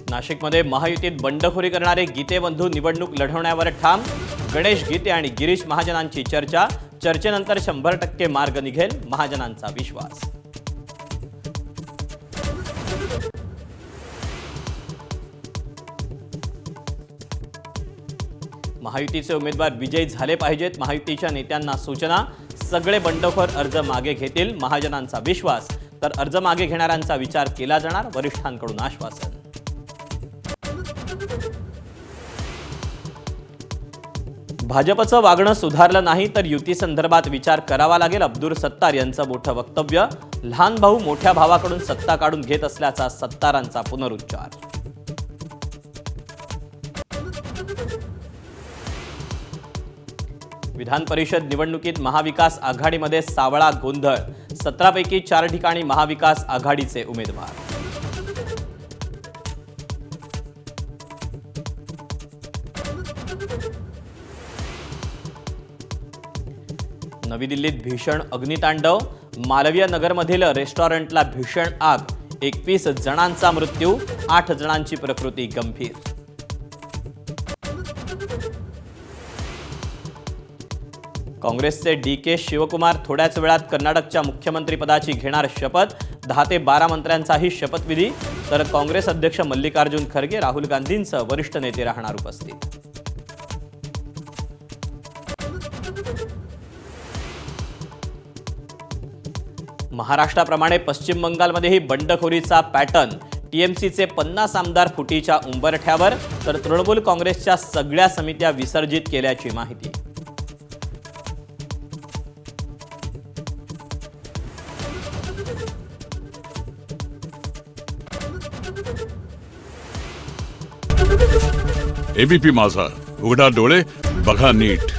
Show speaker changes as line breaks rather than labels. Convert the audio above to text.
नाशिकमध्ये महायुतीत बंडखोरी करणारे गीते बंधू निवडणूक लढवण्यावर ठाम. गणेश गीते आणि गिरीश महाजनांची चर्चा. चर्चेनंतर 100% मार्ग निघेल, महाजनांचा विश्वास. महायुतीचे उमेदवार विजयी झाले पाहिजेत. महायुतीच्या नेत्यांना सूचना. सगळे बंडखोर अर्ज मागे घेतील, महाजनांचा विश्वास. तर अर्ज मागे घेणाऱ्यांचा विचार केला जाणार, वरिष्ठांकडून आश्वासन. भाजपचं वागणं सुधारलं नाही तर युती संदर्भात विचार करावा लागेल, अब्दुल सत्तार यांचं मोठं वक्तव्य. लहान भाऊ मोठ्या भावाकडून सत्ता काढून घेत असल्याचा सत्तारांचा पुनरुच्चार. विधान परिषद निवडणुकीत महाविकास आघाडीमध्ये सावळा गोंधळ. 17 पैकी 4 ठिकाणी महाविकास आघाडीचे उमेदवार. नवी दिल्लीत भीषण अग्नितांडव. मालवीय नगरमधील रेस्टॉरंटला भीषण आग. 21 जणांचा मृत्यू, 8 जणांची प्रकृती गंभीर. काँग्रेसचे DK शिवकुमार थोड्याच वेळात कर्नाटकच्या मुख्यमंत्रीपदाची घेणार शपथ. 10 ते 12 मंत्र्यांचाही शपथविधी. तर काँग्रेस अध्यक्ष मल्लिकार्जुन खरगे, राहुल गांधींसह वरिष्ठ नेते राहणार उपस्थित. महाराष्ट्राप्रमाणे पश्चिम बंगालमध्येही बंडखोरीचा पॅटर्न. TMCचे 50 आमदार फुटीच्या उंबरठ्यावर. तर तृणमूल काँग्रेसच्या सगळ्या समित्या विसर्जित केल्याची माहिती.
ABP माझा, उघडा डोळे बघा नीट.